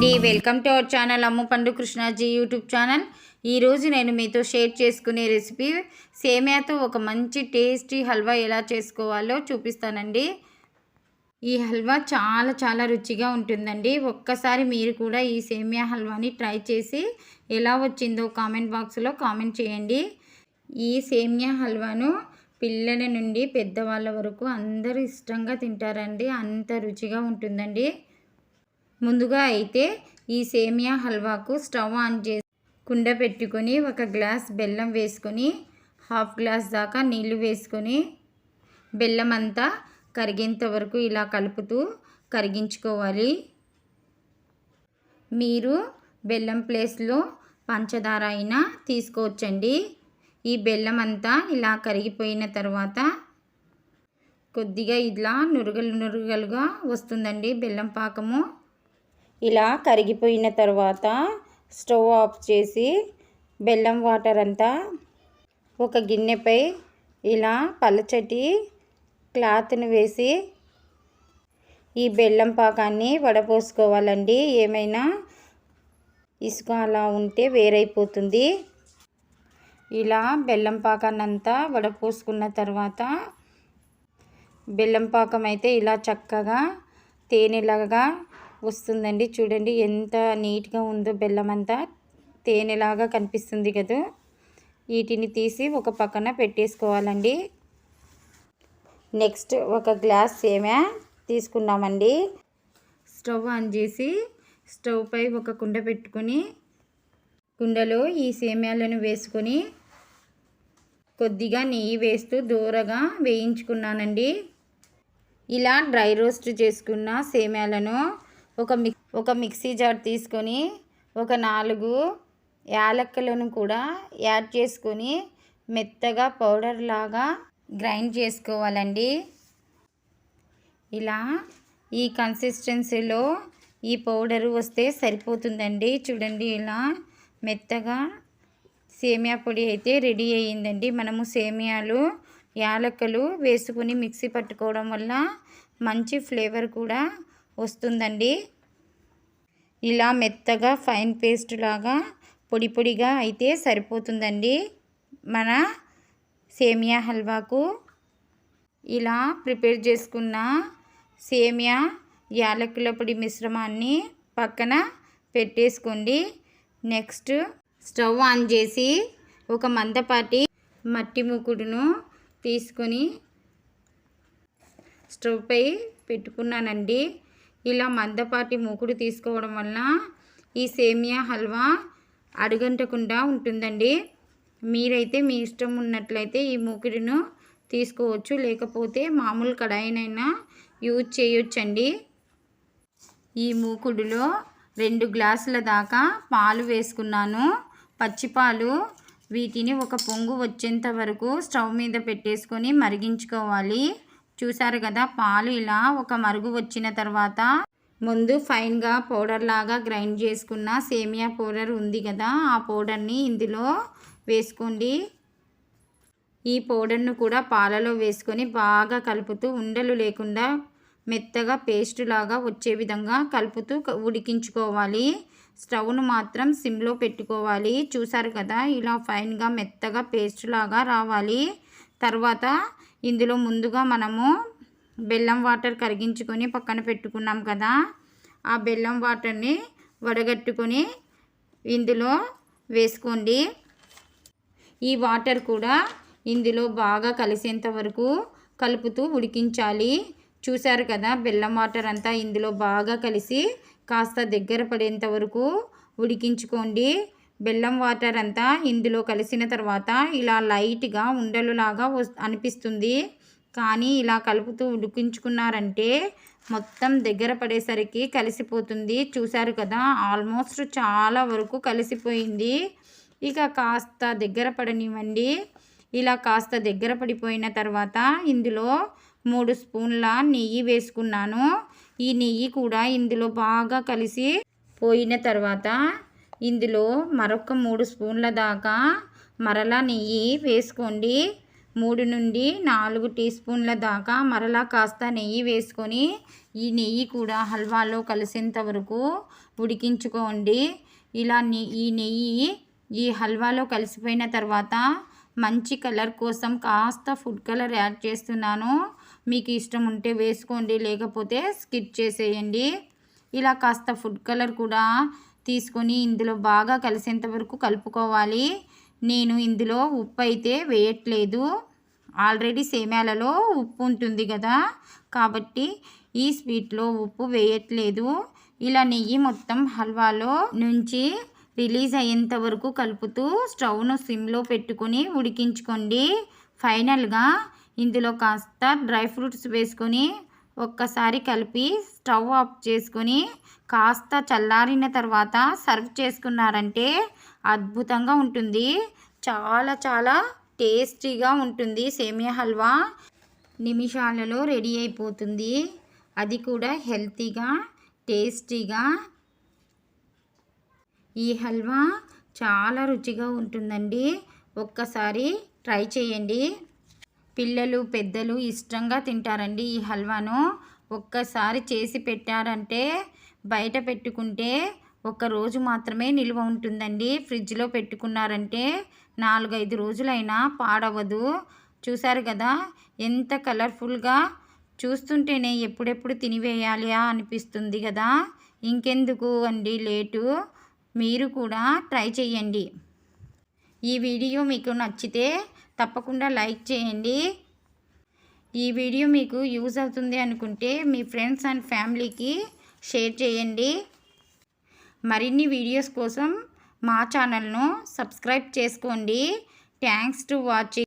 అండి, welcome to our channel అమ్ము పండు Krishnaji YouTube channel. ఈరోజు నేను మీతో షేర్ చేసుకునే రెసిపీ సేమియాతో ఒక మంచి టేస్టీ హల్వా ఎలా చేసుకోవాలో చూపిస్తానండి. ఈ హల్వా చాలా రుచిగా ఉంటుందండి. ఒక్కసారి మీరు కూడా ఈ సేమియా హల్వాని ట్రై చేసి ఎలా వచ్చిందో కామెంట్ బాక్స్లో కామెంట్ చేయండి. ఈ సేమియా హల్వాను పిల్లల నుండి పెద్దవాళ్ళ వరకు అందరూ ఇష్టంగా తింటారండి. అంత రుచిగా ఉంటుందండి. ముందుగా అయితే ఈ సేమియా హల్వాకు స్టవ్ ఆన్ చేసి కుండ పెట్టుకొని ఒక గ్లాస్ బెల్లం వేసుకొని హాఫ్ గ్లాస్ దాకా నీళ్లు వేసుకొని బెల్లం అంతా కరిగేంత వరకు ఇలా కలుపుతూ కరిగించుకోవాలి. మీరు బెల్లం ప్లేస్లో పంచదార అయినా తీసుకోవచ్చండి. ఈ బెల్లం అంతా ఇలా కరిగిపోయిన తర్వాత కొద్దిగా ఇలా నురగలుగా వస్తుందండి బెల్లం పాకము. ఇలా కరిగిపోయిన తర్వాత స్టవ్ ఆఫ్ చేసి బెల్లం వాటర్ అంతా ఒక గిన్నెపై ఇలా పలచటి క్లాత్ని వేసి ఈ బెల్లం పాకాన్ని వడపోసుకోవాలండి. ఏమైనా ఇసుక అలా ఉంటే వేరైపోతుంది. ఇలా బెల్లం పాకాన్ని అంతా వడపోసుకున్న తర్వాత బెల్లం పాకం అయితే ఇలా చక్కగా తేనెలాగా వస్తుందండి. చూడండి ఎంత నీట్గా ఉందో, బెల్లం అంతా తేనెలాగా కనిపిస్తుంది కదా. వీటిని తీసి ఒక పక్కన పెట్టేసుకోవాలండి. నెక్స్ట్ ఒక గ్లాస్ సేమియా తీసుకున్నామండి. స్టవ్ ఆన్ చేసి స్టవ్ పై ఒక కుండ పెట్టుకొని కుండలో ఈ సేమియాలను వేసుకొని కొద్దిగా నెయ్యి వేస్తూ దూరగా వేయించుకున్నానండి. ఇలా డ్రై రోస్ట్ చేసుకున్న సేమియాలను ఒక మిక్సీ జార్ తీసుకొని ఒక 4 యాలక్కలను కూడా యాడ్ చేసుకొని మెత్తగా పౌడర్ లాగా గ్రైండ్ చేసుకోవాలండి. ఇలా ఈ కన్సిస్టెన్సీలో ఈ పౌడరు వస్తే సరిపోతుందండి. చూడండి ఇలా మెత్తగా సేమియా పొడి అయితే రెడీ అయ్యిందండి. మనము సేమియాలు యాలక్కలు వేసుకొని మిక్సీ పట్టుకోవడం వల్ల మంచి ఫ్లేవర్ కూడా వస్తుందండి. ఇలా మెత్తగా ఫైన్ పేస్ట్ లాగా పొడిగా అయితే సరిపోతుందండి మన సేమియా హల్వాకు. ఇలా ప్రిపేర్ చేసుకున్న సేమియా యాలకుల పొడి మిశ్రమాన్ని పక్కన పెట్టేసుకోండి. నెక్స్ట్ స్టవ్ ఆన్ చేసి ఒక మందపాటి మట్టి మూకుడును తీసుకొని స్టవ్ పై పెట్టుకున్నానండి. ఇలా మందపాటి మూకుడు తీసుకోవడం వల్ల ఈ సేమియా హల్వా అడుగంటకుండా ఉంటుందండి. మీరైతే మీ ఇష్టం ఉన్నట్లయితే ఈ మూకుడును తీసుకోవచ్చు, లేకపోతే మామూలు కడాయినైనా యూజ్ చేయొచ్చండి. ఈ మూకుడులో 2 గ్లాసుల దాకా పాలు వేసుకున్నాను, పచ్చిపాలు. వీటిని ఒక పొంగు వచ్చేంత వరకు స్టవ్ మీద పెట్టేసుకొని మరిగించుకోవాలి. చూసారు కదా, పాలు ఇలా ఒక మరుగు వచ్చిన తర్వాత ముందు ఫైన్గా పౌడర్ లాగా గ్రైండ్ చేసుకున్న సేమియా పౌడర్ ఉంది కదా, ఆ పౌడర్ని ఇందులో వేసుకోండి. ఈ పౌడర్ను కూడా పాలలో వేసుకొని బాగా కలుపుతూ ఉండలు లేకుండా మెత్తగా పేస్ట్ లాగా వచ్చే విధంగా కలుపుతూ ఉడికించుకోవాలి. స్టవ్ను మాత్రం సిమ్లో పెట్టుకోవాలి. చూసారు కదా, ఇలా ఫైన్గా మెత్తగా పేస్ట్ లాగా రావాలి. తర్వాత ఇందులో ముందుగా మనము బెల్లం వాటర్ కరిగించుకొని పక్కన పెట్టుకున్నాం కదా, ఆ బెల్లం వాటర్ని వడగట్టుకొని ఇందులో వేసుకోండి. ఈ వాటర్ కూడా ఇందులో బాగా కలిసేంత వరకు కలుపుతూ ఉడికించాలి. చూసారు కదా, బెల్లం వాటర్ అంతా ఇందులో బాగా కలిసి కాస్త దగ్గర పడేంత వరకు ఉడికించుకోండి. బెల్లం వాటర్ అంతా ఇందులో కలిసిన తర్వాత ఇలా లైట్గా ఉండలులాగా అనిపిస్తుంది. కానీ ఇలా కలుపుతూ ఉడికించుకున్నారంటే మొత్తం దగ్గర పడేసరికి కలిసిపోతుంది. చూసారు కదా, ఆల్మోస్ట్ చాలా వరకు కలిసిపోయింది. ఇక కాస్త దగ్గర పడనివ్వండి. ఇలా కాస్త దగ్గర పడిపోయిన తర్వాత ఇందులో 3 స్పూన్ల నెయ్యి వేసుకున్నాను. ఈ నెయ్యి కూడా ఇందులో బాగా కలిసి పోయిన తర్వాత ఇందులో మరొక 3 స్పూన్ల దాకా మరలా నెయ్యి వేసుకోండి. 3 నుండి 4 టీ స్పూన్ల దాకా మరలా కాస్త నెయ్యి వేసుకొని ఈ నెయ్యి కూడా హల్వాలో కలిసేంత వరకు ఉడికించుకోండి. ఇలా ఈ నెయ్యి ఈ హల్వాలో కలిసిపోయిన తర్వాత మంచి కలర్ కోసం కాస్త ఫుడ్ కలర్ యాడ్ చేస్తున్నాను. మీకు ఇష్టం ఉంటే వేసుకోండి, లేకపోతే స్కిప్ చేసేయండి. ఇలా కాస్త ఫుడ్ కలర్ కూడా తీసుకొని ఇందులో బాగా కలిసేంత వరకు కలుపుకోవాలి. నేను ఇందులో ఉప్పు అయితే వేయట్లేదు, ఆల్రెడీ సేమ్యాలలో ఉప్పు ఉంటుంది కదా, కాబట్టి ఈ స్వీట్లో ఉప్పు వేయట్లేదు. ఇలా నెయ్యి మొత్తం హల్వాలో నుంచి రిలీజ్ అయ్యేంత వరకు కలుపుతూ స్టవ్ను సిమ్లో పెట్టుకొని ఉడికించుకోండి. ఫైనల్గా ఇందులో కాస్త డ్రై ఫ్రూట్స్ వేసుకొని ఒక్కసారి కలిపి స్టవ్ ఆఫ్ చేసుకొని కాస్త చల్లారిన తర్వాత సర్వ్ చేసుకున్నారంటే అద్భుతంగా ఉంటుంది. చాలా చాలా టేస్టీగా ఉంటుంది. సేమియా హల్వా నిమిషాలలో రెడీ అయిపోతుంది, అది కూడా హెల్తీగా టేస్టీగా. ఈ హల్వా చాలా రుచిగా ఉంటుందండి, ఒక్కసారి ట్రై చేయండి. పిల్లలు పెద్దలు ఇష్టంగా తింటారండి ఈ హల్వాను. ఒక్కసారి చేసి పెట్టారంటే బయట పెట్టుకుంటే ఒక రోజు మాత్రమే నిల్వ ఉంటుందండి. ఫ్రిడ్జ్లో పెట్టుకున్నారంటే 4-5 రోజులైనా పాడవదు. చూసారు కదా ఎంత కలర్ఫుల్గా, చూస్తుంటేనే ఎప్పుడెప్పుడు తినివేయాలి అనిపిస్తుంది కదా. ఇంకెందుకు అండి లేటు, మీరు కూడా ట్రై చేయండి. ఈ వీడియో మీకు నచ్చితే తప్పకుండా లైక్ చేయండి. ఈ వీడియో మీకు యూజ్ అవుతుంది అనుకుంటే మీ ఫ్రెండ్స్ అండ్ ఫ్యామిలీకి షేర్ చేయండి. మరిన్ని వీడియోస్ కోసం మా ఛానల్ను సబ్స్క్రైబ్ చేసుకోండి. Thanks to watching.